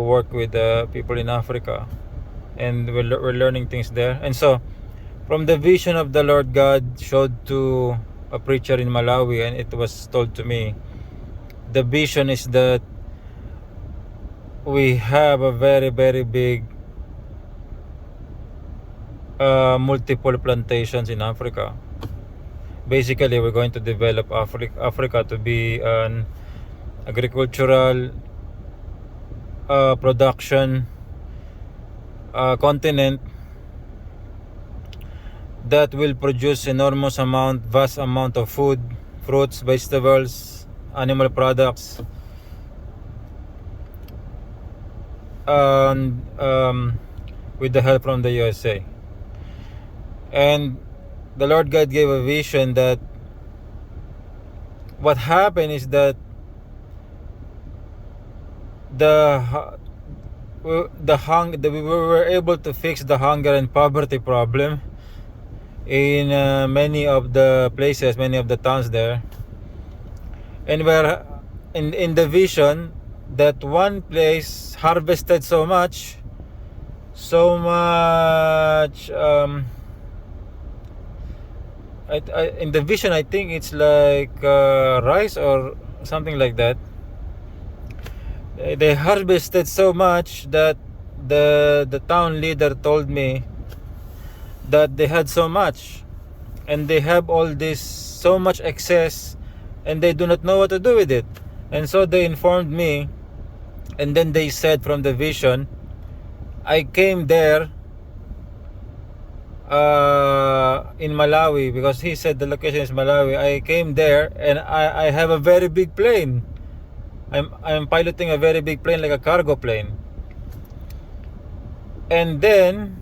work with people in Africa, and we're learning things there. And so, from the vision of the Lord God showed to a preacher in Malawi, and it was told to me, the vision is that we have a very, very big multiple plantations in Africa. Basically, we're going to develop Africa to be an agricultural production continent that will produce vast amount of food, fruits, vegetables, animal products, and with the help from the USA. And the Lord God gave a vision that what happened is that we were able to fix the hunger and poverty problem in many of the places, many of the towns there. And we're in the vision that one place harvested so much in the vision, I think it's like rice or something like that. They harvested so much that the town leader told me that they had so much, and they have all this so much excess, and they do not know what to do with it. And so they informed me, and then they said from the vision, I came there in Malawi, because he said the location is Malawi. I came there, and I have a very big plane. I'm piloting a very big plane, like a cargo plane. And then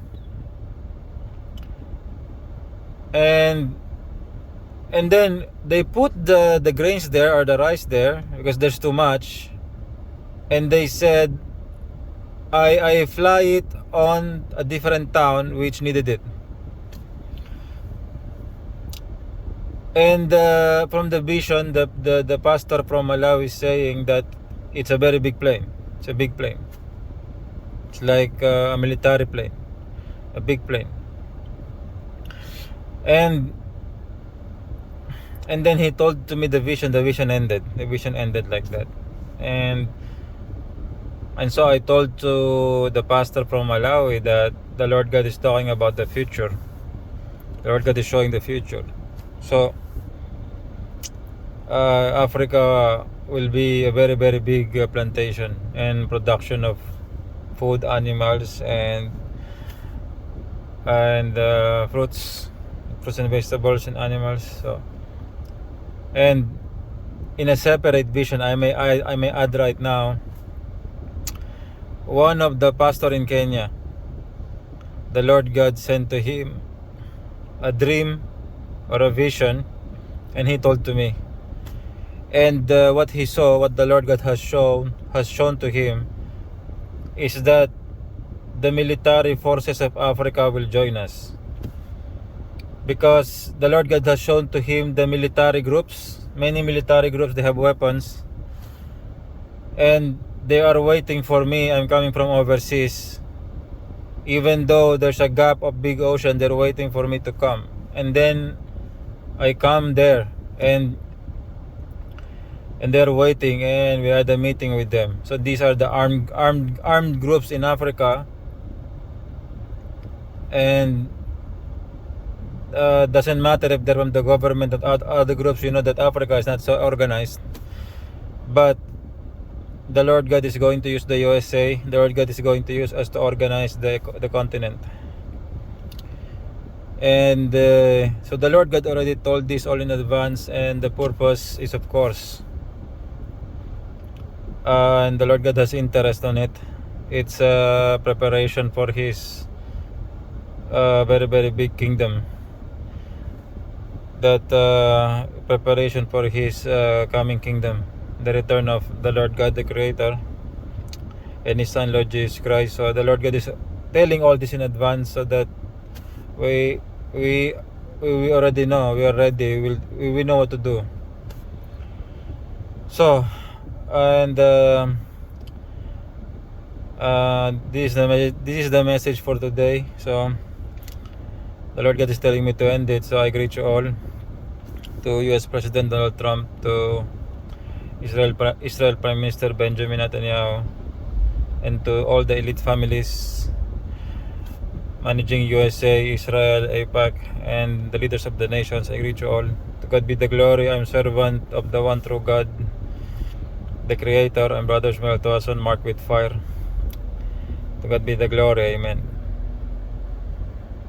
they put the grains there, or the rice there, because there's too much. And they said I fly it on a different town which needed it. And from the vision, the pastor from Malawi is saying that it's a very big plane. It's a big plane. It's like a military plane, a big plane. And then he told to me the vision. The vision ended. The vision ended like that. And so I told to the pastor from Malawi that the Lord God is talking about the future. The Lord God is showing the future. So Africa will be a very, very big plantation and production of food, animals, and fruits and vegetables and animals. So, and in a separate vision, I may add right now, one of the pastor in Kenya, the Lord God sent to him a dream or a vision, and he told to me. And what he saw, what the Lord God has shown to him, is that the military forces of Africa will join us, because the Lord God has shown to him the military groups, many military groups. They have weapons, and they are waiting for me. I'm coming from overseas. Even though there's a gap of big ocean, they're waiting for me to come. And then I come there, and they're waiting, and we had a meeting with them. So these are the armed groups in Africa, and doesn't matter if they're from the government or other groups. You know that Africa is not so organized, but the Lord God is going to use the USA. The Lord God is going to use us to organize the continent. And so the Lord God already told this all in advance, and the purpose is, of course, and the Lord God has interest on it. It's a preparation for His very, very big kingdom. That preparation for His coming kingdom, the return of the Lord God, the Creator, and His Son, Lord Jesus Christ. So the Lord God is telling all this in advance, so that we already know, we are ready, we know what to do. So, and This is the message for today. So the Lord God is telling me to end it. So I greet you all, to U.S. President Donald Trump, to Israel Prime Minister Benjamin Netanyahu, and to all the elite families managing USA, Israel, APAC, and the leaders of the nations. I greet you all. To God be the glory. I'm servant of the one true God, the Creator. I'm Brother Shmuel Toason, marked with fire. To God be the glory. Amen.